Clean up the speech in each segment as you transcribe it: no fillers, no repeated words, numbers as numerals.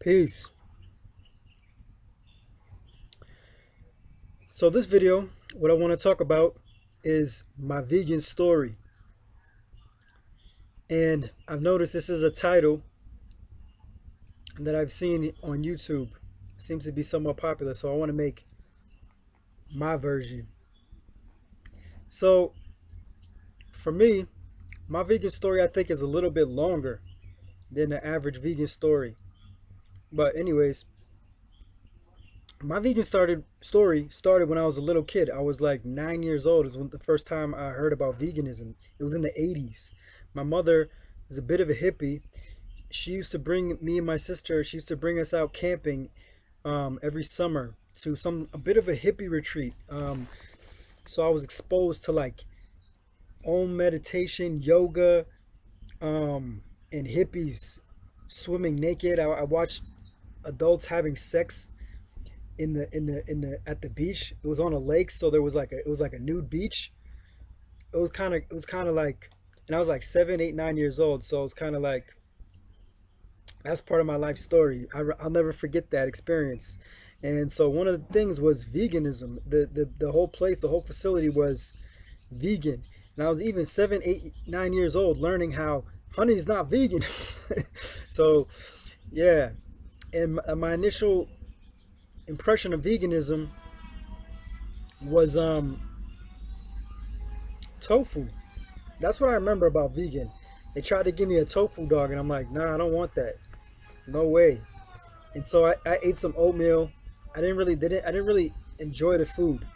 Peace. So this video, what I want to talk about is my vegan story. And I've noticed this is a title that I've seen on YouTube. Seems to be somewhat popular, so I want to make my version. So for me, my vegan story I think is a little bit longer than the average vegan story. But anyways, my vegan story started when I was a little kid. I was like 9 years old. It was the first time I heard about veganism. It was in the 80s. My mother is a bit of a hippie. She used to bring me and my sister. She used to bring us out camping every summer to a bit of a hippie retreat. So I was exposed to like Om meditation, yoga, and hippies swimming naked. I watched adults having sex in the at the beach. It was on a lake, so there was like a nude beach. It was kind of like, and I was like 7, 8, 9 years old. So it's kind of like that's part of my life story. I'll never forget that experience. And so one of the things was veganism. The whole place, the whole facility was vegan. And I was even 7, 8, 9 years old learning how honey is not vegan. So yeah, and my initial impression of veganism was tofu. That's what I remember about vegan. They tried to give me a tofu dog, and I'm like, nah, I don't want that. No way. And so I ate some oatmeal. I didn't really enjoy the food.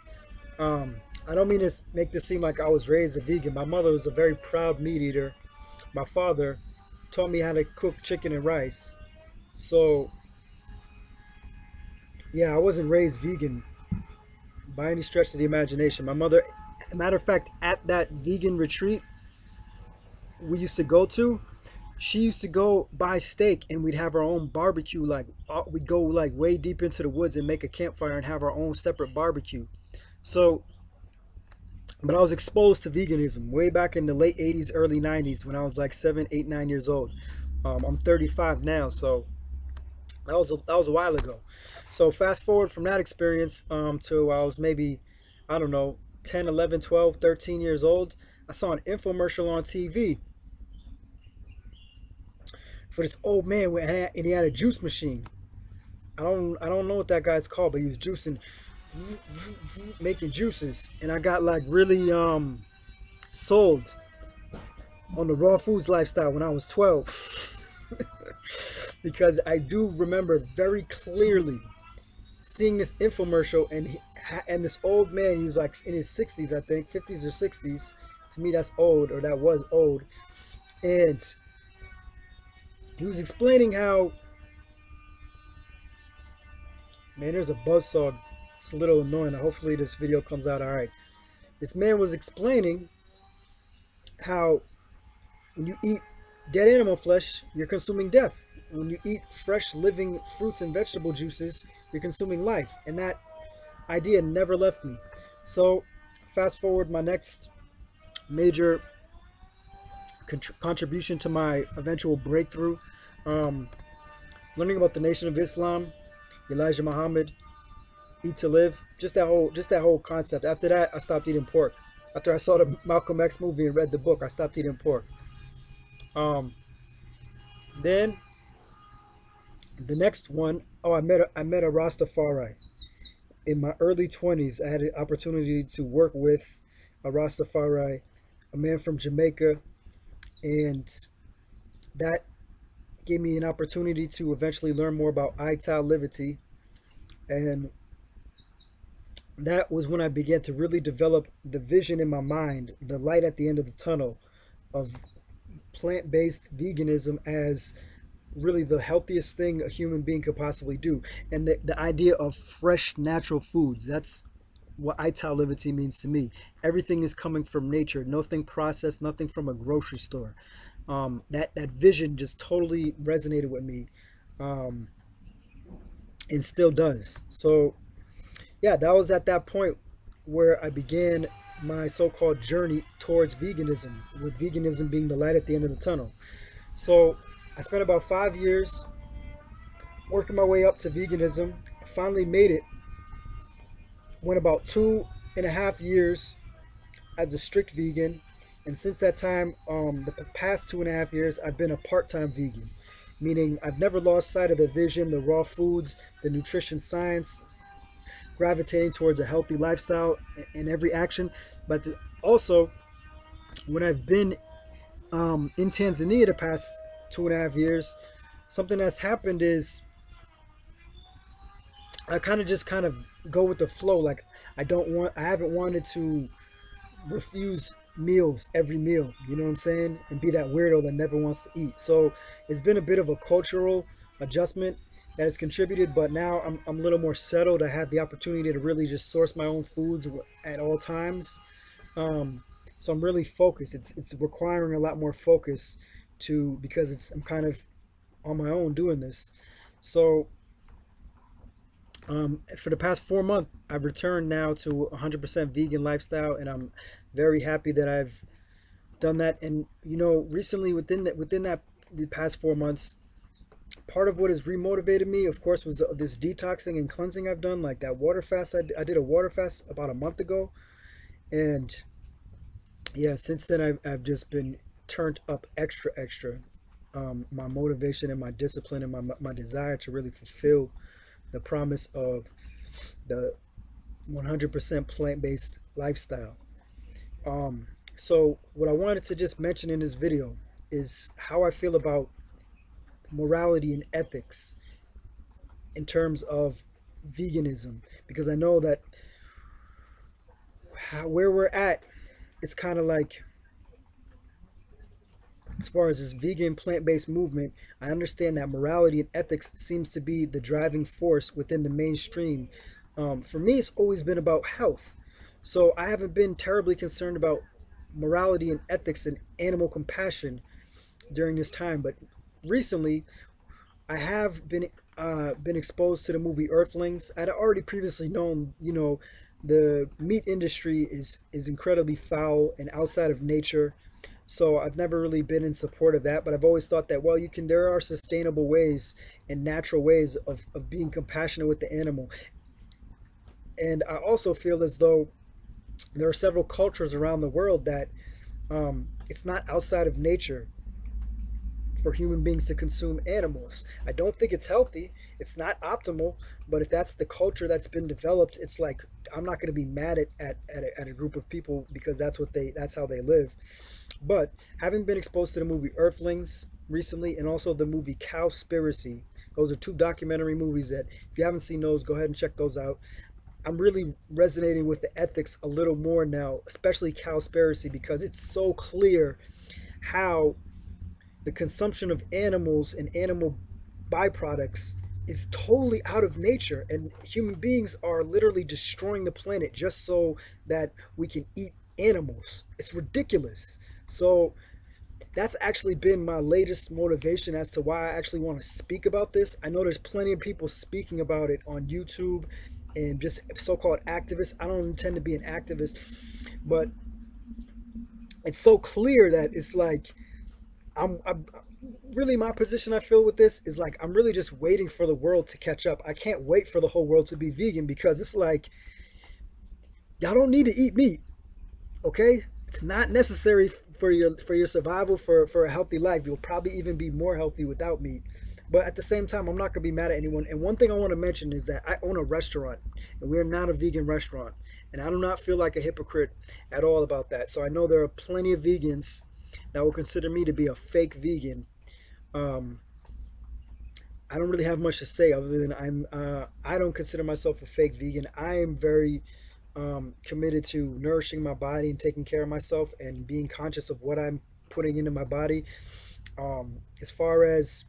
I don't mean to make this seem like I was raised a vegan. My mother was a very proud meat eater. My father taught me how to cook chicken and rice. So yeah, I wasn't raised vegan by any stretch of the imagination. My mother, matter of fact, at that vegan retreat we used to go to, she used to go buy steak and we'd have our own barbecue. Like we'd go like way deep into the woods and make a campfire and have our own separate barbecue. So, but I was exposed to veganism way back in the late 80s, early 90s when I was like 7, 8, 9 years old. I'm 35 now, so that was a while ago. So fast forward from that experience to I was maybe, I don't know, 10, 11, 12, 13 years old. I saw an infomercial on TV for this old man and he had a juice machine. I don't know what that guy's called, but he was juicing, making juices, and I got like really sold on the raw foods lifestyle when I was 12. Because I do remember very clearly seeing this infomercial, and this old man, he was like in his 60s, I think 50s or 60s. To me that's old, or that was old. And he was explaining how, man, there's a buzzsaw. It's a little annoying. Hopefully this video comes out all right. This man was explaining how when you eat dead animal flesh, you're consuming death. When you eat fresh living fruits and vegetable juices, you're consuming life. And that idea never left me. So fast forward, my next major contribution to my eventual breakthrough, learning about the Nation of Islam, Elijah Muhammad, eat to live, just that whole concept. After that, I stopped eating pork. After I saw the Malcolm X movie and read the book, I stopped eating pork. Then the next one, oh, I met a Rastafari in my early 20s. I had an opportunity to work with a Rastafari, a man from Jamaica, and that gave me an opportunity to eventually learn more about Ital Livity. And that was when I began to really develop the vision in my mind, the light at the end of the tunnel of plant-based veganism as really the healthiest thing a human being could possibly do. And the idea of fresh natural foods, that's what Ital Livity means to me. Everything is coming from nature, nothing processed, nothing from a grocery store. That vision just totally resonated with me, and still does. So yeah, that was at that point where I began my so-called journey towards veganism, with veganism being the light at the end of the tunnel. So I spent about 5 years working my way up to veganism. I finally made it. Went about 2.5 years as a strict vegan, and since that time, the past 2.5 years, I've been a part-time vegan, meaning I've never lost sight of the vision, the raw foods, the nutrition science, gravitating towards a healthy lifestyle in every action. But also, when I've been in Tanzania the past 2.5 years, something that's happened is I kind of go with the flow. Like I haven't wanted to refuse meals every meal, you know what I'm saying, and be that weirdo that never wants to eat. So it's been a bit of a cultural adjustment that has contributed, but now I'm a little more settled. I have the opportunity to really just source my own foods at all times. um, so I'm really focused. It's requiring a lot more focus to, because I'm kind of on my own doing this. So for the past 4 months, I've returned now to 100% vegan lifestyle, and I'm very happy that I've done that. And recently, within that the past 4 months, part of what has remotivated me, of course, was this detoxing and cleansing I've done, like that water fast. I did a water fast about a month ago, and yeah, since then I've just been turned up extra extra. My motivation and my discipline and my desire to really fulfill the promise of the 100% plant-based lifestyle. So what I wanted to just mention in this video is how I feel about morality and ethics in terms of veganism, because I know that where we're at, it's kind of like, as far as this vegan plant-based movement, I understand that morality and ethics seems to be the driving force within the mainstream. For me, it's always been about health. So I haven't been terribly concerned about morality and ethics and animal compassion during this time. But recently, I have been exposed to the movie Earthlings. I'd already previously known, the meat industry is incredibly foul and outside of nature. So I've never really been in support of that, but I've always thought that, well, there are sustainable ways and natural ways of being compassionate with the animal. And I also feel as though there are several cultures around the world that it's not outside of nature for human beings to consume animals. I don't think it's healthy. It's not optimal, but if that's the culture that's been developed, it's like I'm not going to be mad at a group of people because that's how they live. But having been exposed to the movie Earthlings recently, and also the movie Cowspiracy, those are two documentary movies that, if you haven't seen those, go ahead and check those out. I'm really resonating with the ethics a little more now, especially Cowspiracy, because it's so clear how the consumption of animals and animal byproducts is totally out of nature, and human beings are literally destroying the planet just so that we can eat animals. It's ridiculous. So that's actually been my latest motivation as to why I actually want to speak about this. I know there's plenty of people speaking about it on YouTube and just so-called activists. I don't intend to be an activist, but it's so clear that it's like I'm really, my position, I feel, with this is like I'm really just waiting for the world to catch up. I can't wait for the whole world to be vegan, because it's like y'all don't need to eat meat, okay? It's not necessary for your survival, for a healthy life. You'll probably even be more healthy without meat. But at the same time, I'm not gonna be mad at anyone. And one thing I want to mention is that I own a restaurant, and we're not a vegan restaurant, and I do not feel like a hypocrite at all about that. So I know there are plenty of vegans that will consider me to be a fake vegan. Um, I don't really have much to say other than I don't consider myself a fake vegan. I am very committed to nourishing my body and taking care of myself and being conscious of what I'm putting into my body. As far as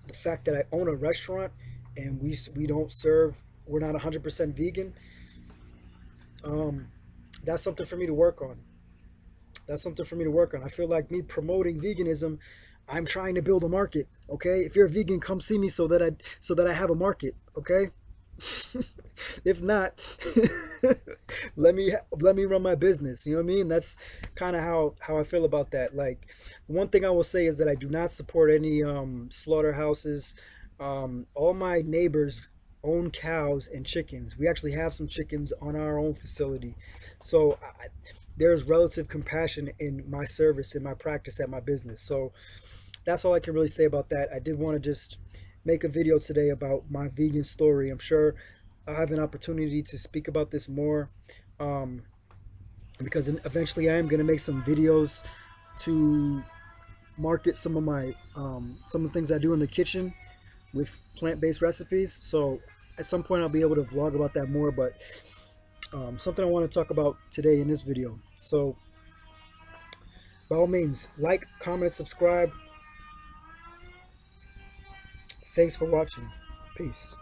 the fact that I own a restaurant and we don't serve, we're not 100% vegan. Um, that's something for me to work on. That's something for me to work on. I feel like me promoting veganism, I'm trying to build a market. Okay, if you're a vegan, come see me so that I have a market. Okay, if not, let me run my business. You know what I mean? That's kind of how I feel about that. Like, one thing I will say is that I do not support any slaughterhouses. All my neighbors own cows and chickens. We actually have some chickens on our own facility. So there's relative compassion in my service, in my practice, at my business. So that's all I can really say about that. I did want to just make a video today about my vegan story. I'm sure I have an opportunity to speak about this more, um, because eventually I am going to make some videos to market some of my some of the things I do in the kitchen with plant-based recipes. So at some point I'll be able to vlog about that more, but something I want to talk about today in this video. So by all means, like, comment, subscribe. Thanks for watching. Peace.